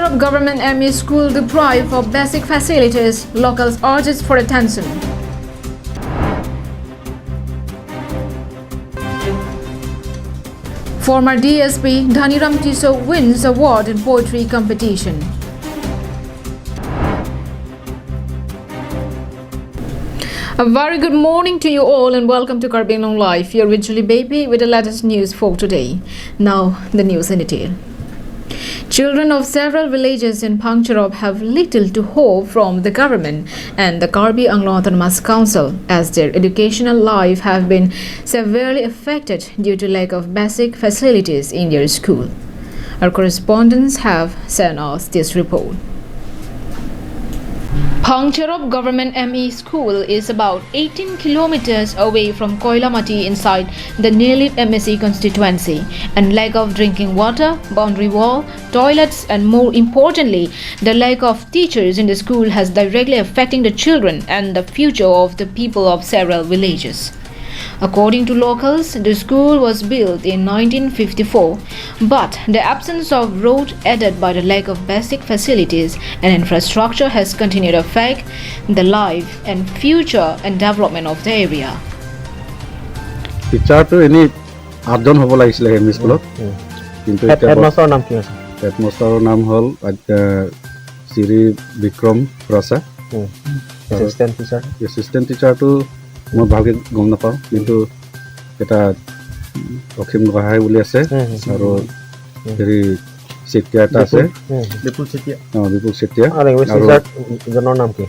Pangcherab Government ME School deprived of basic facilities. Locals urges for attention. Former DSP Dhaniram Tiso wins award in poetry competition. A very good morning to you all and welcome to Karbi Anglong Live. You're with Julie Baby with the latest news for today. Now, the news in detail. Children of several villages in Pangcherab have little to hope from the government and the Karbi Anglong Autonomous Council as their educational life have been severely affected due to lack of basic facilities in their school. Our correspondents have sent us this report. Pangcherab Government ME School is about 18 kilometers away from Koilamati inside the Nilip MSC constituency, and lack of drinking water, boundary wall, toilets and more importantly, the lack of teachers in the school has directly affecting the children and the future of the people of several villages. According to locals, the school was built in 1954, but the absence of road aided by the lack of basic facilities and infrastructure has continued to affect the life and future and development of the area. Teacher to any adjon hobo lagisile ME school kintu headmaster naam ki ase headmaster naam hol Siri Bikram Prasad assistant teacher to মই ভালকে গম নাপাওঁ কিন্তু এটা অখিম গহাই বুলি আছে আৰু হেৰি চেতিয়া এটা আছে বিপুল চেতিয়া আৰু জনৰ নাম কি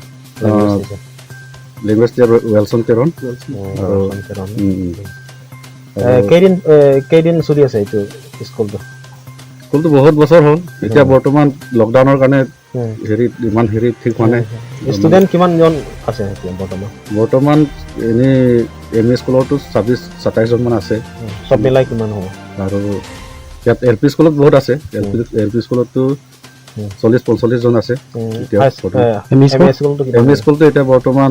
লেংগুৱেজ টিচাৰ ৱেলছন তেৰণ আৰু কেইদিন চলি আছে এইটো স্কুলটো বহুত বছৰ হ'ল এতিয়া বৰ্তমান লকডাউনৰ কাৰণে হেৰি ইমান হেৰি ঠিক হোৱা নাই ষ্টুডেণ্ট কিমান জন আছে এতিয়া বৰ্তমান এনে ME স্কুলতো 27 জন মান আছে সব মিলাই কিমান হ'ব আৰু ইয়াত LP স্কুলত বহুত আছে LP স্কুলতো 40-45 জন আছে ME স্কুলটো এতিয়া বৰ্তমান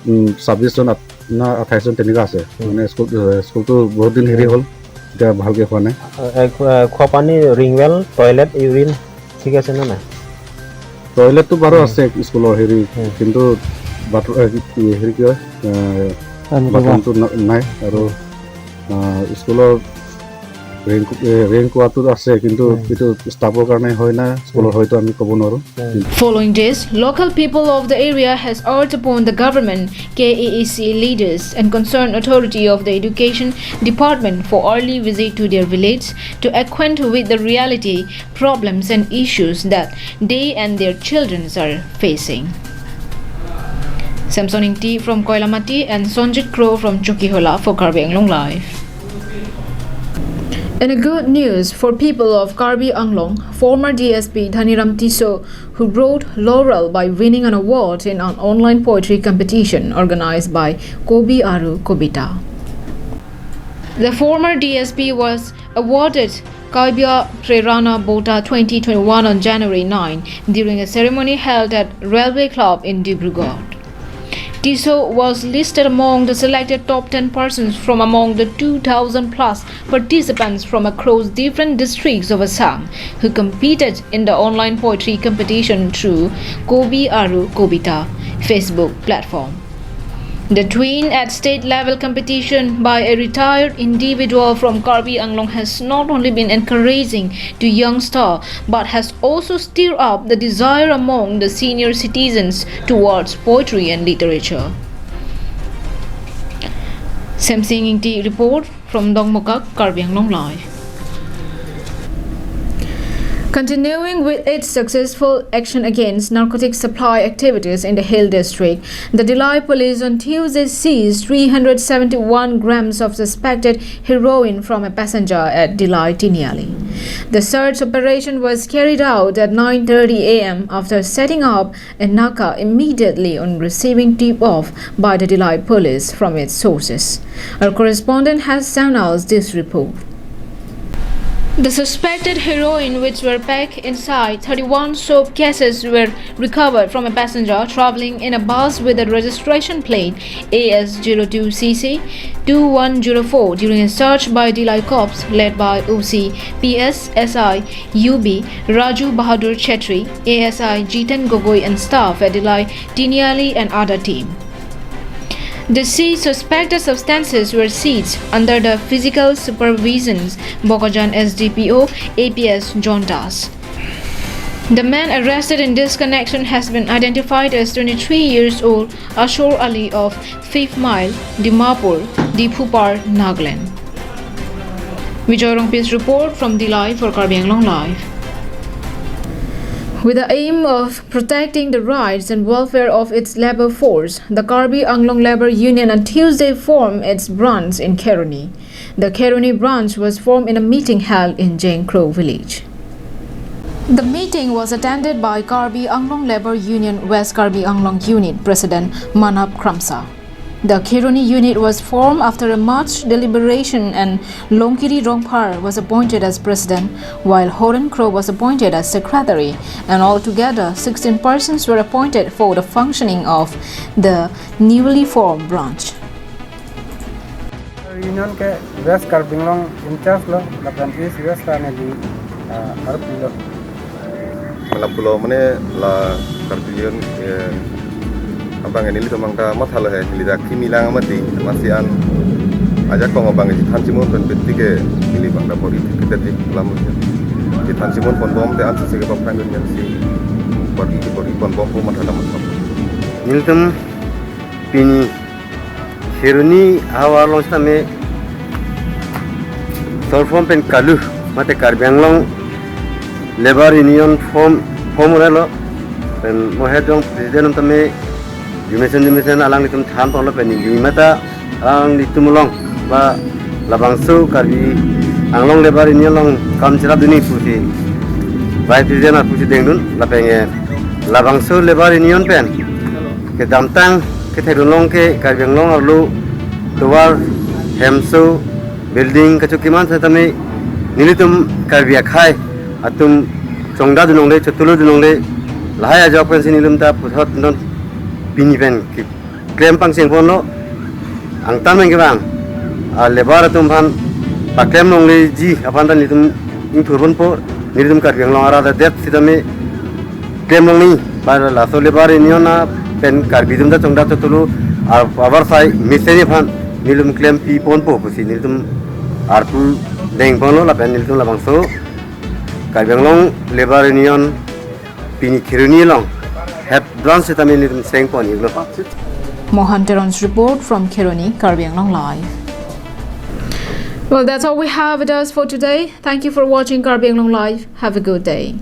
26 জন না 28 জন তেনেকুৱা আছে মানে স্কুলটো বহুত দিন হেৰি হ'ল এতিয়া ভালকে হোৱা নাই খোৱা পানী ৰিংৱেল টয়লেট ইউৰিন ঠিক আছে না নাই টয়লেটটো বাৰু আছে স্কুলৰ হেৰি কিন্তু হেৰি কি হয় বাথৰুমটো নাই আৰু স্কুলৰ ৰেংক কোৱাটো আছে কিন্তু এইটো ষ্টাফৰ কাৰণে হয় না স্কুলৰ হয়তো আমি ক'ব নোৱাৰো Following this, local people of the area has urged upon the government, KAEC leaders and concerned authority of the education department for early visit to their village to acquaint with the reality, problems and issues that they and their children are facing. Samson Ingti from Koilamati and Sonjit Crow from Chukihola for Karbi Anglong Live. And a good news for people of Karbi Anglong, former DSP Dhaniram Tiso, who brought laurel by winning an award in an online poetry competition organized by Kobi Aru Kobita. The former DSP was awarded Kaibya Prerana Bota 2021 on January 9 during a ceremony held at Railway Club in Dibrugarh. Tiso was listed among the selected top 10 persons from among the 2,000 plus participants from across different districts of Assam who competed in the online poetry competition through Kobi Aru Kobita Facebook platform. The twin at state level competition by a retired individual from Karbi Anglong has not only been encouraging to young stars but has also stirred up the desire among the senior citizens towards poetry and literature. Samsing Ingti report from Dongmokak, Karbi Anglong Live. Continuing with its successful action against narcotic supply activities in the Hill District, the Delhi police on Tuesday seized 371 grams of suspected heroin from a passenger at Delhi Tiniali. The search operation was carried out at 9:30 a.m. after setting up a naka immediately on receiving tip-off by the Delhi police from its sources. Our correspondent has sent us this report. The suspected heroin, which were packed inside 31 soap cases, were recovered from a passenger traveling in a bus with a registration plate AS02CC 2104 during a search by Delhi Corps led by OC PSSI UB Raju Bahadur Chetri, ASI Jitan Gogoi and staff at Delhi Tiniali and other team. The seized suspected substances were seized under the physical supervisions Bokajan SDPO APS John Das. The man arrested in this connection has been identified as 23 years old Ashur Ali of 5th Mile, Dimapur, Diphupar, Nagaland. Vijay Rongpit's report from Delhi for Karbi Anglong Live. With the aim of protecting the rights and welfare of its labor force, the Karbi Anglong Labour Union on Tuesday formed its branch in Keruni. The Keruni branch was formed in a meeting held in Jane Crow village. The meeting was attended by Karbi Anglong Labour Union West Karbi Anglong Unit President Manap Kramsa. The Keruni unit was formed after a much deliberation and Longkiri Rongpar was appointed as president, while Horan Crow was appointed as secretary, and altogether 16 persons were appointed for the functioning of the newly formed branch. Union ke West Karbi Anglong in charge lo, lapan is West Karbi Arpulo. Malapulo mana la Karbi Union abang ini lihat mangka masalah he lihat kimilang amati masian aja kong abang ini tansimun dan betik ini bangda politik kita di lamun di tansimun pon bom te ansa sege bapang dengan si bori pon bom pun masalah masalah Niltum pini Keruni awal sama sorform pen kalu mate Karbi Anglong Labour Union form lo pen mohedong presiden tame Jumesan alang litum tham pon lo pen limata alang litum long ba labangsu Karbi Anglong Labour Union long kam chira duni pusi vice president pusi dengun lapenge labangsu Labour Union pen ke damtang ke thedulong ke Karbi Anglong arlu tuar hemsu building kacukiman satame nilitum Karbi akhai atum chongda dunong le chatulu dunong le lahaya jawab pen sinilum ta puthat non pini pen ki claim pang sing pon lo ang tameng ke bang lebar atum phan pa claim nong le ji apan dan litum ing thurpon po nilitum Karbi Anglong ara da depth sitame claim nong ni ba la so lebar union na pen Karbi dum da chongda chatulu our side miseni phan nilum claim pi pon po pusi nilum arpu deng pon lo la pen nilum la bangso Karbi Anglong Labour Union pini Keruni long have branch sitame nilum seng pon iglo Mohan Teron's report from Keruni, Karbi Anglong Live. Well, that's all we have with us for today. Thank you for watching Karbi Anglong Live. Have a good day.